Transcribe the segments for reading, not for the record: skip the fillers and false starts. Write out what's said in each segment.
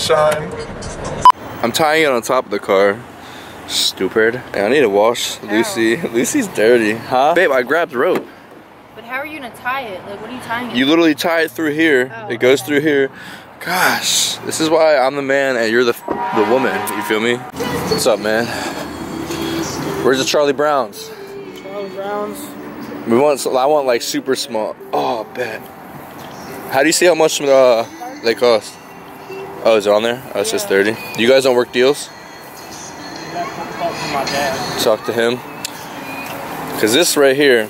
sunshine. I'm tying it on top of the car. Stupid. Hey, I need to wash Lucy. Lucy's dirty. Huh? Babe, I grabbed the rope. But how are you gonna tie it? Like, what are you tying it? You literally tie it through here. Oh, it goes through here. Gosh, this is why I'm the man and you're the woman. You feel me? What's up, man? Where's the Charlie Browns? Charlie Browns. I want like super small. Oh, bet. How do you see how much they cost? Oh, is it on there? Oh, it's just 30. You guys don't work deals? Talk to him. Cause this right here.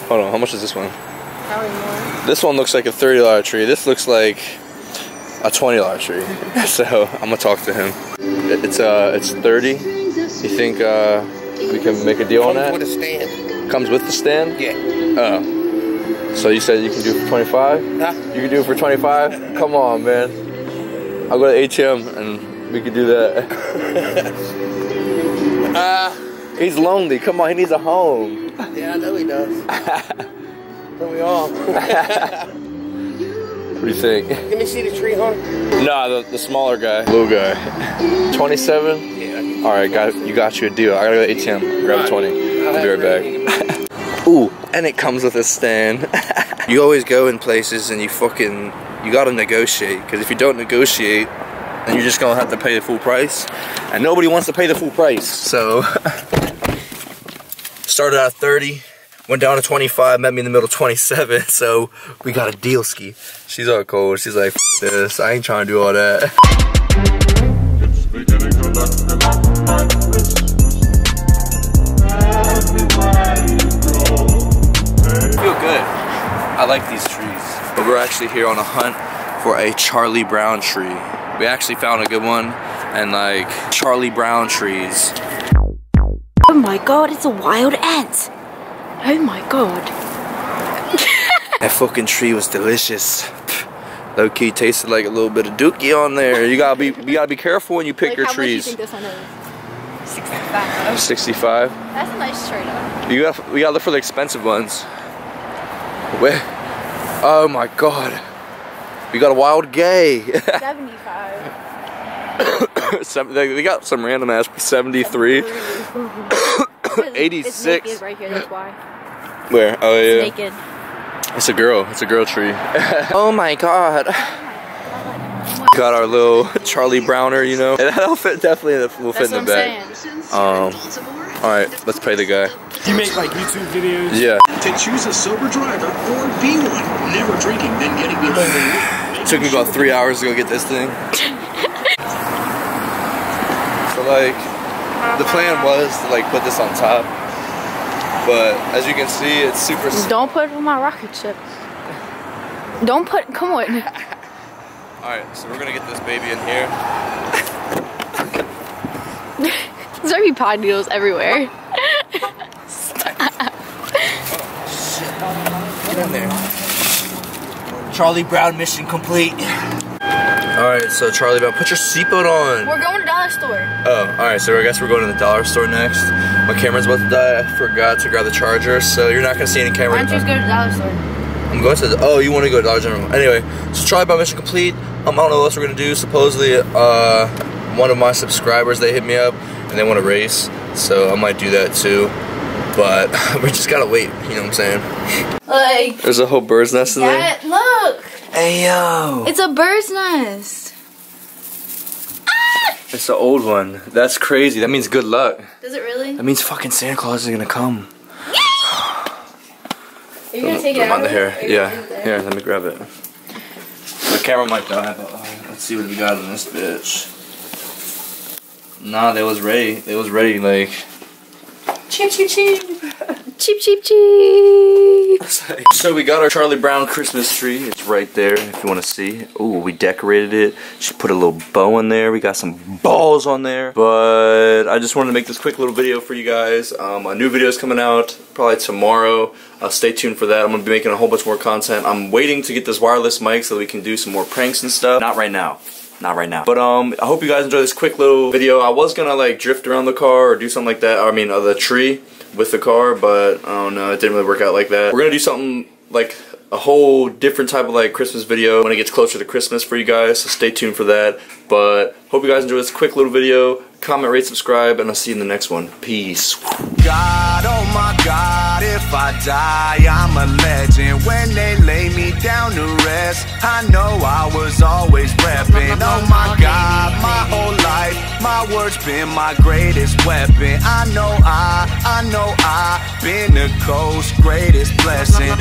Hold on, how much is this one? Probably more. This one looks like a $30 tree. This looks like a $20 tree. So I'm gonna talk to him. It's 30. You think we can make a deal on that? Comes with a stand. Comes with the stand? Yeah. Oh. So you said you can do it for 25? Huh? You can do it for 25? Come on, man. I'll go to ATM and we can do that. He's lonely. Come on, he needs a home. Yeah, I know he does. Don't we all? What do you think? Let me see the tree, huh? Nah, the smaller guy. Little guy. 27? Yeah. Alright, you got you a deal. I gotta go to ATM. Grab 20. I'll be right back. Ooh, and it comes with a stand. You always go in places and you gotta negotiate. Because if you don't negotiate, then you're just gonna have to pay the full price. And nobody wants to pay the full price. So, started out 30. Went down to 25, met me in the middle 27, so we got a deal ski. She's all cold. She's like, F this, I ain't trying to do all that. I feel good. I like these trees. But we're actually here on a hunt for a Charlie Brown tree. We actually found a good one, and like Charlie Brown trees. Oh my god, it's a wild ant. Oh my god. That fucking tree was delicious. Low key tasted like a little bit of dookie on there. You gotta be careful when you pick your trees. How much do you think this one is? 65. 65. That's a nice tree though. We gotta look for the expensive ones. Where? Oh my god. We got a wild gay. 75. They got some random ass 73. 86. It's naked right here, that's why. Where? Oh yeah. It's naked. It's a girl. It's a girl tree. Oh my god. Got our little Charlie Browner, you know. And that'll fit definitely will fit in the bag. Alright, let's pay the guy. You make like YouTube videos? Yeah. To choose a sober driver or be one. Never drinking, then getting behind the wheel. It took me about 3 hours to go get this thing. So like, the plan was to like put this on top. But as you can see, it's super. Don't put it on my rocket ship. Don't put. Come on. Alright, so we're gonna get this baby in here. There's gonna be pod needles everywhere. Get in there. Charlie Brown mission complete. Alright, so Charlie Brown, put your seatbelt on. We're going to dollar store. Oh, alright, so I guess we're going to the dollar store next. My camera's about to die. I forgot to grab the charger, so you're not going to see any camera. Why don't you just go to the dollar store? I'm going to oh, you want to go to Dollar General. Anyway, so Charlie Brown mission complete. I don't know what else we're going to do. Supposedly, one of my subscribers, they hit me up and they want to race. So I might do that too. But we just got to wait, you know what I'm saying? Like, there's a whole bird's nest in there. Look! Hey, yo! It's a bird's nest. Ah! It's an old one. That's crazy. That means good luck. Does it really? That means fucking Santa Claus is gonna come. Are you gonna take it out? The hair. Yeah. Here, let me grab it. The camera might die, but let's see what we got in this bitch. Nah, they was ready. They was ready, like. Cheap, cheap, cheap. Cheap, cheap, cheap. So we got our Charlie Brown Christmas tree. It's right there if you want to see. Ooh, we decorated it. She put a little bow in there. We got some balls on there. But I just wanted to make this quick little video for you guys. A new video is coming out probably tomorrow. Stay tuned for that. I'm going to be making a whole bunch more content. I'm waiting to get this wireless mic so that we can do some more pranks and stuff. Not right now. Not right now. But I hope you guys enjoy this quick little video. I was gonna like drift around the car or do something like that. I mean the tree with the car, but I don't know, it didn't really work out like that. We're gonna do something like a whole different type of like Christmas video when it gets closer to Christmas for you guys, so stay tuned for that. But hope you guys enjoyed this quick little video. Comment, rate, subscribe, and I'll see you in the next one. Peace. God, oh my God, if I die, I'm a legend. When they lay me down to rest, I know I was always repping. Oh my God, my whole life, my words been my greatest weapon. I know I've been the coast's greatest blessing.